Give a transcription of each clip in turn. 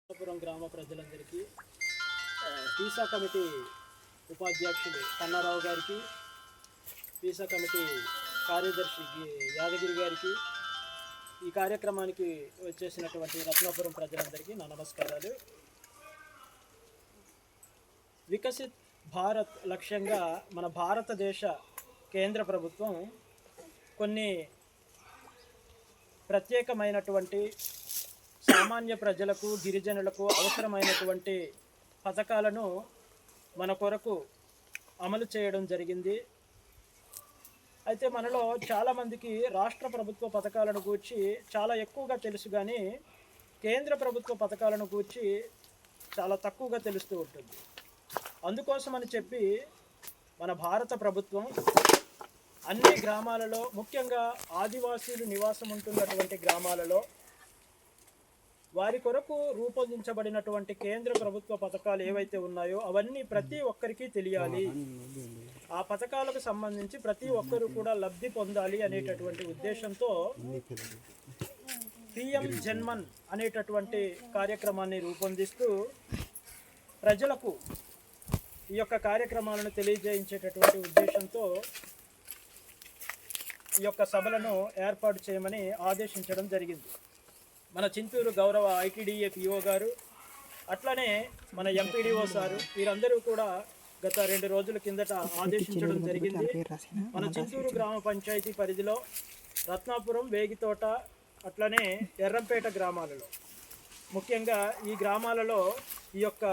పురం గ్రామ ప్రజలందరికీ Pisa committee ఉపాధ్యక్షుడు కన్నారావు గారికి, పీసా కమిటీ కార్యదర్శి యాదగిరి గారికి, ఈ కార్యక్రమానికి వచ్చేసినటువంటి రత్నాపురం ప్రజలందరికీ నా నమస్కారాలు. వికసిత్ భారత్ లక్ష్యంగా మన భారతదేశ కేంద్ర ప్రభుత్వం కొన్ని ప్రత్యేకమైనటువంటి సామాన్య ప్రజలకు, గిరిజనులకు అవసరమైనటువంటి పథకాలను మన కొరకు అమలు చేయడం జరిగింది. అయితే మనలో చాలామందికి రాష్ట్ర ప్రభుత్వ పథకాలను గూర్చి చాలా ఎక్కువగా తెలుసు, కానీ కేంద్ర ప్రభుత్వ పథకాలను గూర్చి చాలా తక్కువగా తెలుస్తూ ఉంటుంది. అందుకోసమని చెప్పి మన భారత ప్రభుత్వం అన్ని గ్రామాలలో, ముఖ్యంగా ఆదివాసీలు నివాసం ఉంటున్నటువంటి గ్రామాలలో వారి కొరకు రూపొందించబడినటువంటి కేంద్ర ప్రభుత్వ పథకాలు ఏవైతే ఉన్నాయో అవన్నీ ప్రతి ఒక్కరికి తెలియాలి, ఆ పథకాలకు సంబంధించి ప్రతి ఒక్కరు కూడా లబ్ధి పొందాలి అనేటటువంటి ఉద్దేశంతో పిఎం జన్మన్ అనేటటువంటి కార్యక్రమాన్ని రూపొందిస్తూ ప్రజలకు ఈ యొక్క కార్యక్రమాలను తెలియజేయించేటటువంటి ఉద్దేశంతో ఈ యొక్క సభలను ఏర్పాటు చేయమని ఆదేశించడం జరిగింది. మన చింతూరు గౌరవ ఐటీడీఏ పిఓ గారు, అట్లనే మన ఎంపీడీఓ సారు, వీరందరూ కూడా గత 2 రోజుల కిందట ఆదేశించడం జరిగింది. మన చింతూరు గ్రామ పంచాయతీ పరిధిలో రత్నాపురం, వేగితోట, అట్లనే ఎర్రంపేట గ్రామాలలో, ముఖ్యంగా ఈ గ్రామాలలో ఈ యొక్క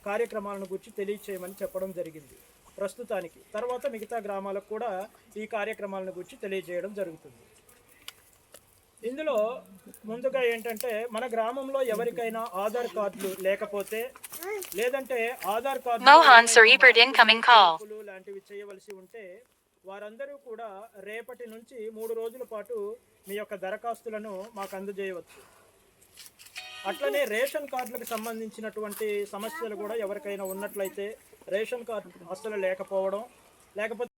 కార్యక్రమాలను గురించి తెలియచేయమని చెప్పడం జరిగింది ప్రస్తుతానికి. తర్వాత మిగతా గ్రామాలకు కూడా ఈ కార్యక్రమాలను గురించి తెలియజేయడం జరుగుతుంది. ఇందులో ముందుగా ఏంటంటే, మన గ్రామంలో ఎవరికైనా ఆధార్ కార్డులు లేకపోతే, లేదంటే ఆధార్ కార్డు లాంటివి చేయవలసి ఉంటే వారందరూ కూడా రేపటి నుంచి 3 రోజుల పాటు మీ యొక్క దరఖాస్తులను మాకు అందజేయవచ్చు. అట్లనే రేషన్ కార్డులకు సంబంధించినటువంటి సమస్యలు కూడా ఎవరికైనా ఉన్నట్లయితే, రేషన్ కార్డు అస్సలు లేకపోవడం, లేకపోతే